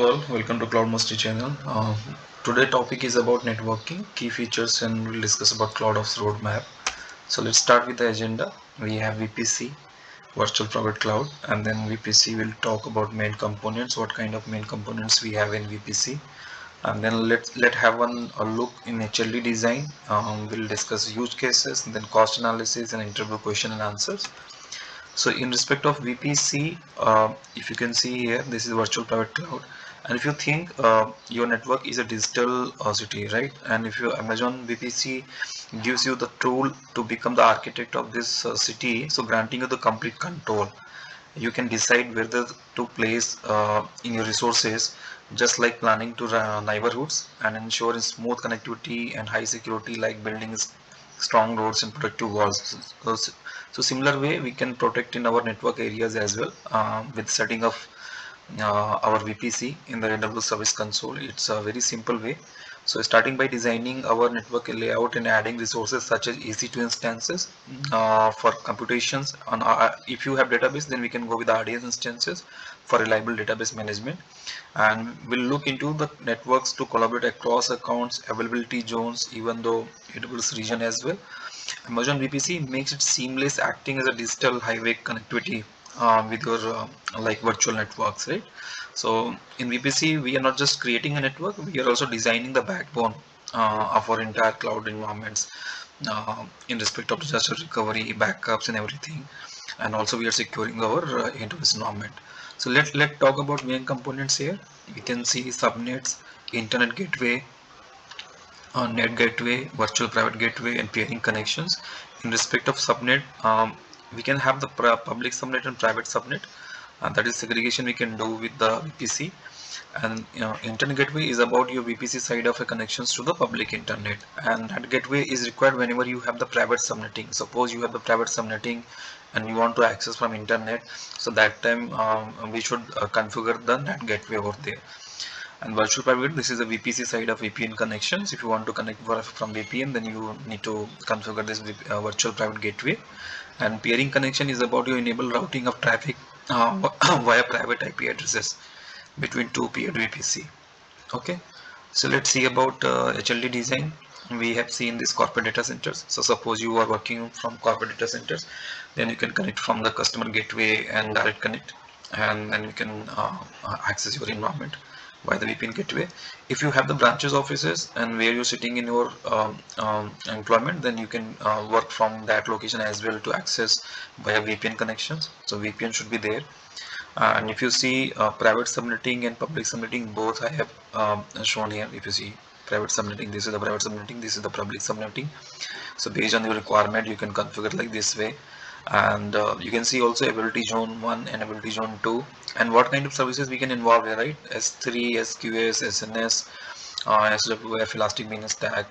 All, welcome to Cloud Mastery channel. Today topic is about networking, key features, and we'll discuss about CloudOps roadmap. So let's start with the agenda. We have VPC, Virtual Private Cloud, and then VPC will talk about main components, what kind of main components we have in VPC, and then let have a look in HLD design. We'll discuss use cases, and then cost analysis and interview question and answers. So in respect of VPC, if you can see here, this is virtual private cloud. And if you think your network is a digital city, right? And if you Amazon VPC gives you the tool to become the architect of this city, so granting you the complete control. You can decide whether to place in your resources, just like planning to neighborhoods and ensure smooth connectivity and high security, like building strong roads and protective walls. So similar way we can protect in our network areas as well with setting of our VPC in the AWS Service Console. It's a very simple way. So starting by designing our network layout and adding resources such as EC2 instances for computations. If you have database, then we can go with the RDS instances for reliable database management. And we'll look into the networks to collaborate across accounts, availability zones, even though AWS region as well. Amazon VPC makes it seamless, acting as a digital highway connectivity with your like virtual networks, right? So in VPC, we are not just creating a network; we are also designing the backbone of our entire cloud environments in respect of disaster recovery, backups, and everything. And also, we are securing our AWS environment. So let talk about main components here. We can see subnets, internet gateway, net gateway, virtual private gateway, and peering connections. In respect of subnet, we can have the public subnet and private subnet. That is segregation we can do with the VPC. And internet gateway is about your VPC side of a connections to the public internet, and that gateway is required whenever you have the private subnetting. Suppose you have the private subnetting and you want to access from internet, so that time we should configure the net gateway over there. And virtual private, this is the VPC side of VPN connections. If you want to connect from VPN, then you need to configure this virtual private gateway. And peering connection is about you enable routing of traffic via private IP addresses between two peered VPC. Okay, so let's see about HLD design. We have seen these corporate data centers. So suppose you are working from corporate data centers, then you can connect from the customer gateway and direct connect, and then you can access your environment by the VPN gateway. If you have the branches offices and where you're sitting in your employment, then you can work from that location as well to access via VPN connections. So VPN should be there. And if you see private subnetting and public subnetting, both I have shown here. If you see private subnetting, this is the private subnetting, this is the public subnetting. So based on your requirement, you can configure like this way. And you can see also ability zone 1 and ability zone 2, and what kind of services we can involve here, right? S3, SQS, SNS, SWF, Elastic Beanstalk Stack,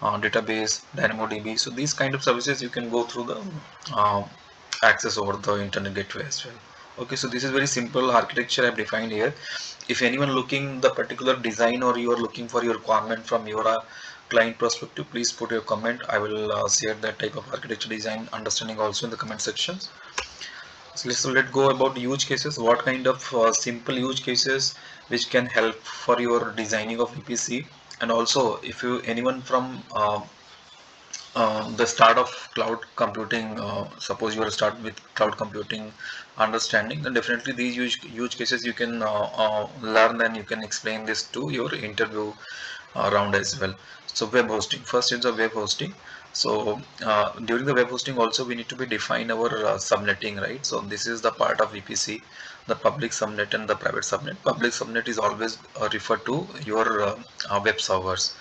database, DynamoDB. So these kind of services you can go through the access over the internet gateway as well. Okay, so this is very simple architecture I've defined here. If anyone looking the particular design, or you are looking for your requirement from your client perspective, please put your comment. I will share that type of architecture design understanding also in the comment sections. So let's go about use cases. What kind of simple use cases which can help for your designing of VPC, and also if you anyone from the start of cloud computing, suppose you are start with cloud computing understanding, then definitely these use cases you can learn, and you can explain this to your interview round as well. So web hosting, first is the web hosting. So during the web hosting also we need to be define our subnetting, right? So this is the part of VPC, the public subnet and the private subnet. Public subnet is always referred to your web servers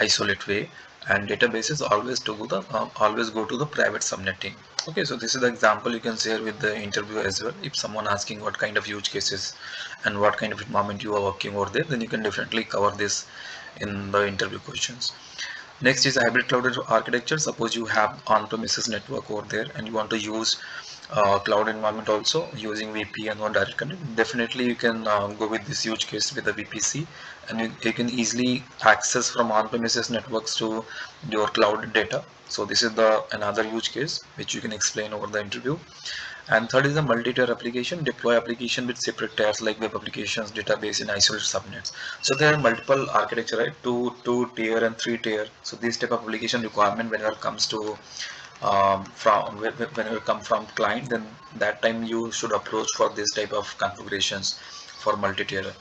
isolate way, and databases always go to the private subnetting. Okay, so this is the example you can share with the interview as well. If someone asking what kind of use cases and what kind of environment you are working over there, then you can definitely cover this in the interview questions. Next is hybrid cloud architecture. Suppose you have on-premises network over there and you want to use cloud environment also using VPN or direct connect. Definitely you can go with this use case with the VPC, and you can easily access from on-premises networks to your cloud data. So this is the another use case which you can explain over the interview. And third is the multi-tier application, deploy application with separate tiers like web applications, database in isolated subnets. So there are multiple architecture, right? Two tier and three tier. So this type of application requirement whenever it comes to whenever come from client, then that time you should approach for this type of configurations for multi-tier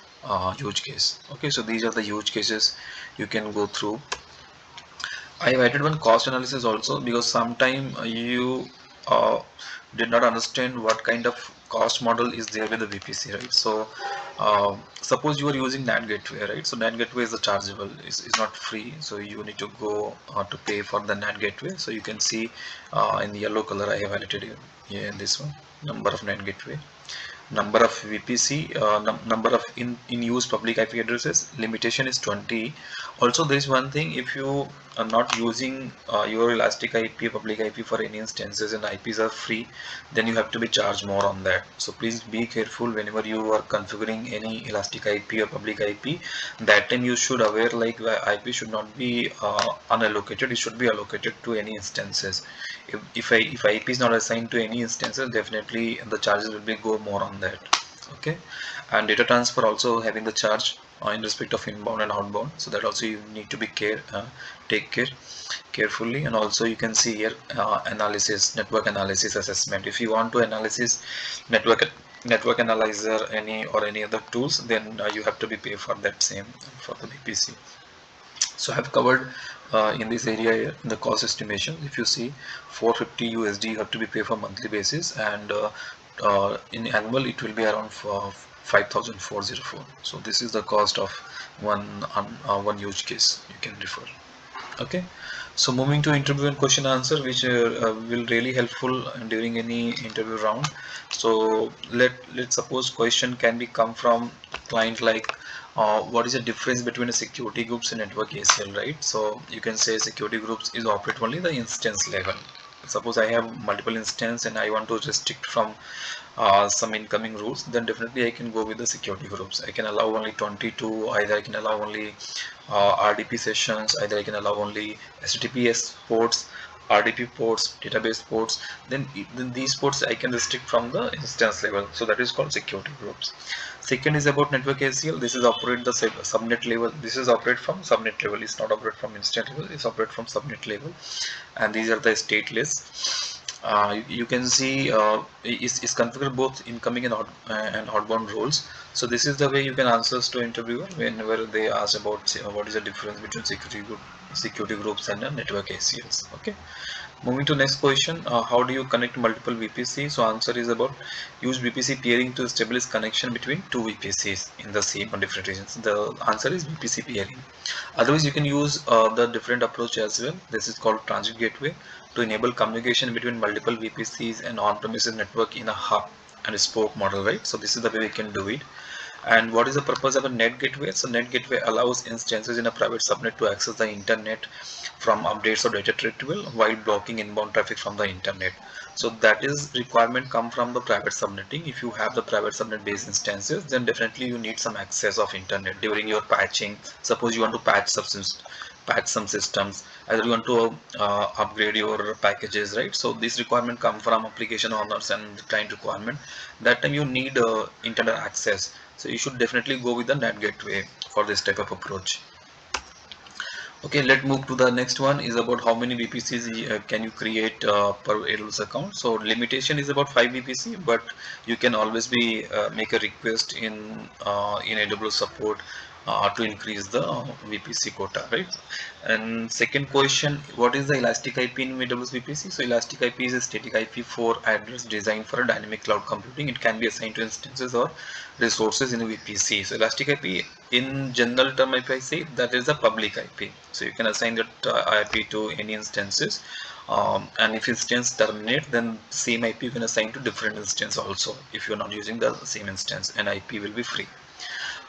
use case. Okay, so these are the use cases you can go through. I have added one cost analysis also because sometime you uh, did not understand what kind of cost model is there with the VPC, right? So suppose you are using NAT gateway, right? So NAT gateway is a chargeable, is not free. So you need to go to pay for the NAT gateway. So you can see in the yellow color I have highlighted here in this one, number of NAT gateway, number of VPC, number of in use public IP addresses, limitation is 20. Also there is one thing, if you are not using your elastic IP public IP for any instances and IPs are free, then you have to be charged more on that. So please be careful whenever you are configuring any elastic IP or public IP. That time you should aware like IP should not be unallocated, it should be allocated to any instances. If IP is not assigned to any instances, definitely the charges will be go more on that. Okay, and data transfer also having the charge in respect of inbound and outbound, so that also you need to be take care carefully. And also you can see here analysis, network analysis assessment. If you want to analysis network analyzer any other tools, then you have to be pay for that same for the VPC. So I have covered in this area here the cost estimation. If you see 450 USD you have to be paid for monthly basis, and in annual it will be around 5,404. So this is the cost of one use case you can refer. Okay, so moving to interview and question answer, which will really helpful during any interview round. So let's suppose question can be come from client like what is the difference between a security groups and network ACL, right? So you can say security groups is operate only the instance level. Suppose I have multiple instance and I want to restrict from some incoming rules, then definitely I can go with the security groups. I can allow only 22, either I can allow only RDP sessions, either I can allow only HTTPS ports, RDP ports, database ports. Then these ports I can restrict from the instance level. So that is called security groups. Second is about network ACL. This is operate the subnet level. This is operate from subnet level. It's not operate from instance level. It's operate from subnet level. And these are the stateless. You can see is configured both incoming and outbound roles. So this is the way you can answer to interviewer whenever they ask about what is the difference between security groups and network ACLs. Okay. Moving to next question, how do you connect multiple VPC? So answer is about use VPC peering to establish connection between two VPCs in the same or different regions. The answer is VPC peering. Otherwise, you can use the different approach as well. This is called transit gateway to enable communication between multiple VPCs and on-premises network in a hub and spoke model, right? So this is the way we can do it. And what is the purpose of a net gateway? So net gateway allows instances in a private subnet to access the internet from updates or data retrieval while blocking inbound traffic from the internet. So that is requirement come from the private subnetting. If you have the private subnet based instances, then definitely you need some access of internet during your patching. Suppose you want to patch some systems, either you want to upgrade your packages, right? So this requirement come from application owners and the client requirement. That time you need internet access, so you should definitely go with the NAT gateway for this type of approach. Okay, let's move to the next one is about how many VPCs can you create per AWS account. So limitation is about 5 VPC, but you can always be make a request in AWS support to increase the VPC quota, right? And second question, what is the elastic IP in AWS VPC? So elastic IP is a static IP for address designed for a dynamic cloud computing. It can be assigned to instances or resources in a VPC. So elastic IP in general term, if I say, that is a public IP. So you can assign that IP to any instances. And if instance terminate, then same IP you can assign to different instance also. If you're not using the same instance, and IP will be free.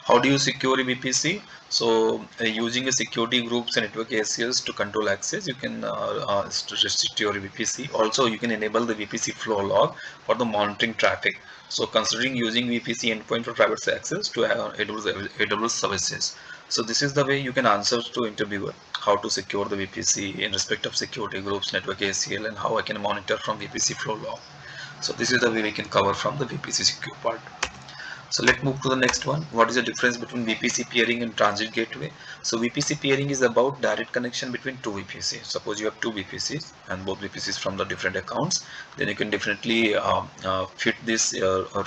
How do you secure a VPC? So using a security groups and network ACLs to control access, you can restrict your VPC. Also, you can enable the VPC flow log for the monitoring traffic. So considering using VPC endpoint for private access to AWS services. So this is the way you can answer to interviewer how to secure the VPC in respect of security groups, network ACL, and how I can monitor from VPC flow log. So this is the way we can cover from the VPC secure part. So let's move to the next one. What is the difference between VPC peering and transit gateway? So VPC peering is about direct connection between two VPCs. Suppose you have two VPCs and both VPCs from the different accounts, then you can definitely fit this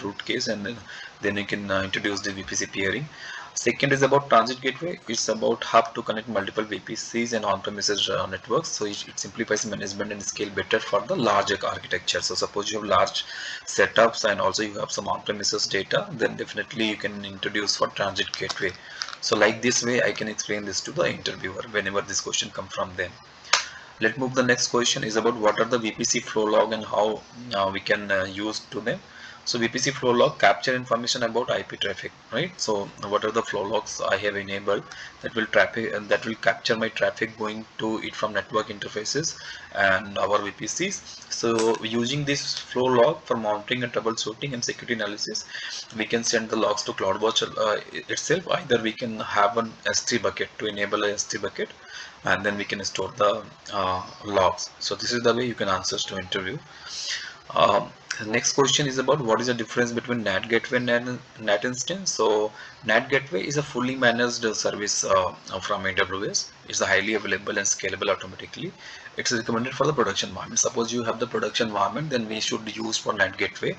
root case, and then you can introduce the VPC peering. Second is about transit gateway. It's about hub to connect multiple VPCs and on-premises networks. So it simplifies management and scale better for the larger architecture. So suppose you have large setups and also you have some on-premises data, then definitely you can introduce for transit gateway. So like this way, I can explain this to the interviewer whenever this question comes from them. Let's move. The next question is about what are the VPC flow log and how we can use to them. So VPC flow log capture information about IP traffic, right? So what are the flow logs I have enabled that will traffic and that will capture my traffic going to it from network interfaces and our VPCs. So using this flow log for monitoring and troubleshooting and security analysis, we can send the logs to CloudWatch itself. Either we can have an S3 bucket to enable a S3 bucket, and then we can store the logs. So this is the way you can answer to interview. The next question is about what is the difference between NAT gateway and NAT instance. So NAT gateway is a fully managed service from AWS. It's highly available and scalable automatically. It's recommended for the production environment. Suppose you have the production environment, then we should use for NAT gateway.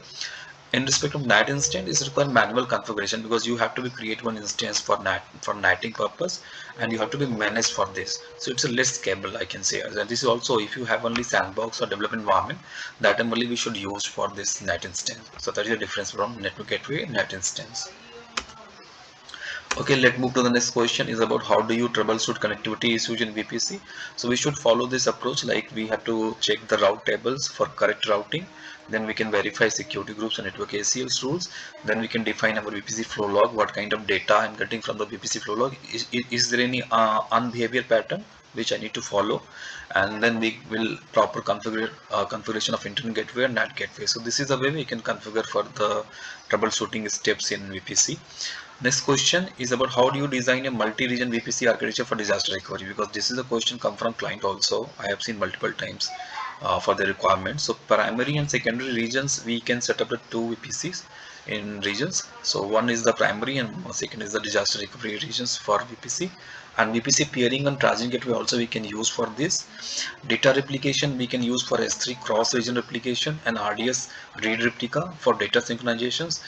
In respect of NAT instance, is require manual configuration because you have to be create one instance for NAT for NATing purpose, and you have to be managed for this. So it's a less scalable, I can say. And this is also if you have only sandbox or development environment, that only we should use for this NAT instance. So that is the difference from network gateway and NAT instance. Okay, let's move to the next question is about how do you troubleshoot connectivity issues in VPC. So we should follow this approach, like we have to check the route tables for correct routing. Then we can verify security groups and network ACLs rules. Then we can define our VPC flow log, what kind of data I'm getting from the VPC flow log. Is there any unbehavior pattern which I need to follow? And then we will proper configuration of internet gateway and NAT gateway. So this is the way we can configure for the troubleshooting steps in VPC. Next question is about how do you design a multi-region VPC architecture for disaster recovery, because this is a question come from client also. I have seen multiple times for the requirements. So primary and secondary regions, we can set up the two VPCs in regions. So one is the primary and second is the disaster recovery regions for VPC. And VPC peering and transit gateway also we can use for this. Data replication we can use for S3 cross region replication and RDS read replica for data synchronizations.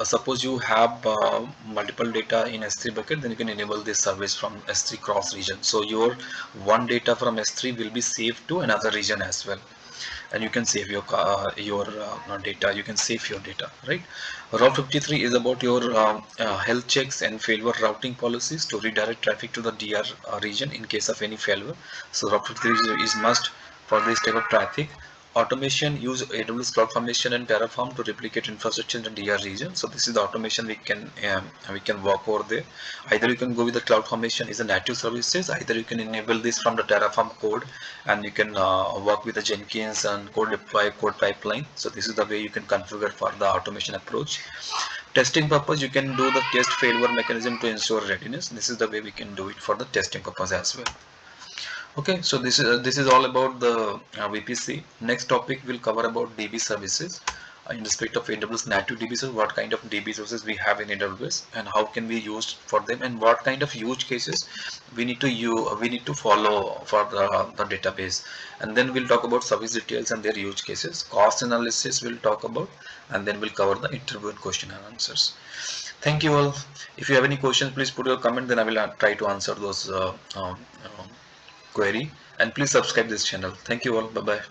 Suppose you have multiple data in S3 bucket, then you can enable this service from S3 cross region. So your one data from S3 will be saved to another region as well, and you can save your data. You can save your data, right? Route 53 is about your health checks and failure routing policies to redirect traffic to the DR region in case of any failure. So Route 53 is must for this type of traffic. Automation, use AWS CloudFormation and Terraform to replicate infrastructure in the DR region. So this is the automation we can work over there. Either you can go with the CloudFormation is a native services. Either you can enable this from the Terraform code, and you can work with the Jenkins and code deploy code pipeline. So this is the way you can configure for the automation approach. Testing purpose, you can do the test failure mechanism to ensure readiness. This is the way we can do it for the testing purpose as well. Okay, so this is all about the VPC. Next topic will cover about DB services in respect of AWS native DB services. What kind of DB services we have in AWS and how can we use for them, and what kind of use cases we need to follow for the database. And then we'll talk about service details and their use cases. Cost analysis we'll talk about, and then we'll cover the interview and question and answers. Thank you all. If you have any questions, please put your comment. Then I will try to answer those query, and please subscribe this channel. Thank you all. Bye bye.